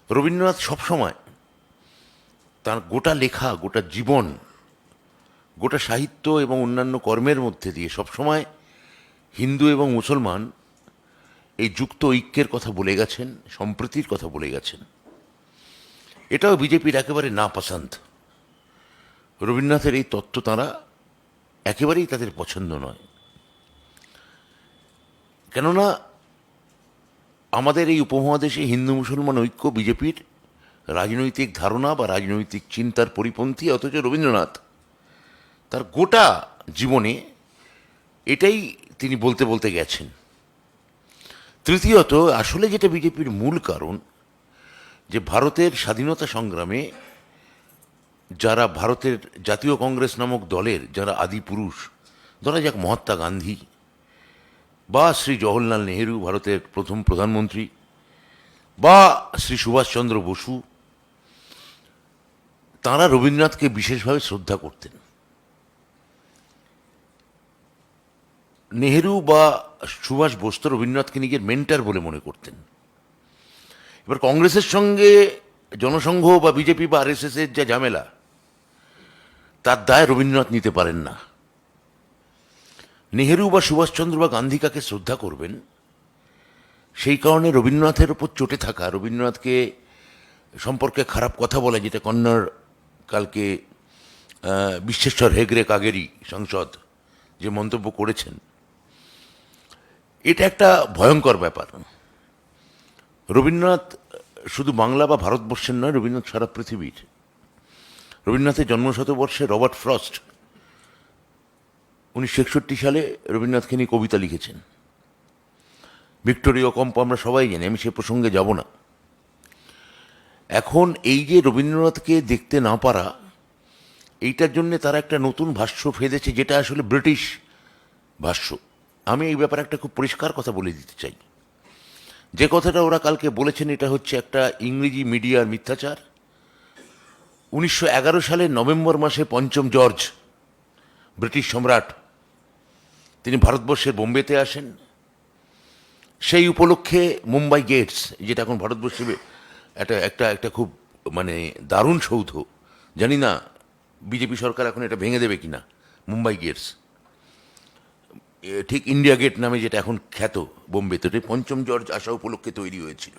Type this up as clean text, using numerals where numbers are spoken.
রবীন্দ্রনাথ সবসময় তার গোটা লেখা, গোটা জীবন, গোটা সাহিত্য এবং অন্যান্য কর্মের মধ্যে দিয়ে সবসময় হিন্দু এবং মুসলমান এই যুক্ত ঐক্যের কথা বলে গেছেন, সম্প্রীতির কথা বলে গেছেন। এটাও বিজেপির একেবারে না পছন্দ। রবীন্দ্রনাথের এই তত্ত্ব তাঁরা একেবারেই তাদের পছন্দ নয়। কেননা আমাদের এই উপমহাদেশে হিন্দু মুসলমান ঐক্য বিজেপির রাজনৈতিক ধারণা বা রাজনৈতিক চিন্তার পরিপন্থী, অথচ রবীন্দ্রনাথ তার গোটা জীবনে এটাই তিনি বলতে বলতে গেছেন। তৃতীয়ত, আসলে যেটা বিজেপির মূল কারণ, যে ভারতের স্বাধীনতা সংগ্রামে যারা ভারতের জাতীয় কংগ্রেস নামক দলের যারা আদি পুরুষ, ধরা যাক মহাত্মা গান্ধী বা শ্রী জওহরলাল নেহেরু, ভারতের প্রথম প্রধানমন্ত্রী, বা শ্রী সুভাষচন্দ্র বসু, তাঁরা রবীন্দ্রনাথকে বিশেষভাবে শ্রদ্ধা করতেন। নেহেরু বা সুভাষ বোস তো রবীন্দ্রনাথকে নিজের মেন্টার বলে মনে করতেন। এবার কংগ্রেসের সঙ্গে জনসংঘ বা বিজেপি বা আরএসএস এর যা ঝামেলা, তার দায় রবীন্দ্রনাথ নিতে পারেন না। নেহেরু বা সুভাষচন্দ্র বা গান্ধী কাকে শ্রদ্ধা করবেন, সেই কারণে রবীন্দ্রনাথের ওপর চটে থাকা, রবীন্দ্রনাথকে সম্পর্কে খারাপ কথা বলা, যেটা কন্নড় কালকে বিশ্বেশ্বর হেগড়ে কাগেরি সাংসদ যে মন্তব্য করেছেন, এটা একটা ভয়ঙ্কর ব্যাপার। রবীন্দ্রনাথ শুধু বাংলা বা ভারতবর্ষের নয়, রবীন্দ্রনাথ সারা পৃথিবীর। রবীন্দ্রনাথের জন্মশতবর্ষে রবার্ট ফ্রস্ট 1961 সালে রবীন্দ্রনাথকে নিয়ে কবিতা লিখেছেন। ভিক্টোরিয়া কম্প আমরা সবাই জানি, আমি সে প্রসঙ্গে যাব না। এখন এই যে রবীন্দ্রনাথকে দেখতে না পারা, এইটার জন্যে তারা একটা নতুন ভাষ্য ফেলেছে, যেটা আসলে ব্রিটিশ ভাষ্য। আমি এই ব্যাপারে একটা খুব পরিষ্কার কথা বলে দিতে চাই। যে কথাটা ওরা কালকে বলেছেন, এটা হচ্ছে একটা ইংরেজি মিডিয়ার মিথ্যাচার। 1911 সালের নভেম্বর মাসে পঞ্চম জর্জ, ব্রিটিশ সম্রাট, তিনি ভারতবর্ষের বোম্বেতে আসেন। সেই উপলক্ষে মুম্বাই গেটস, যেটা এখন ভারতবর্ষে একটা একটা একটা খুব মানে দারুণ সৌধ, জানি না বিজেপি সরকার এখন এটা ভেঙে দেবে কিনা, মুম্বাই গেটস, ঠিক ইন্ডিয়া গেট নামে যেটা এখন খ্যাত বোম্বেতে, পঞ্চম জর্জ আসা উপলক্ষে তৈরি হয়েছিল।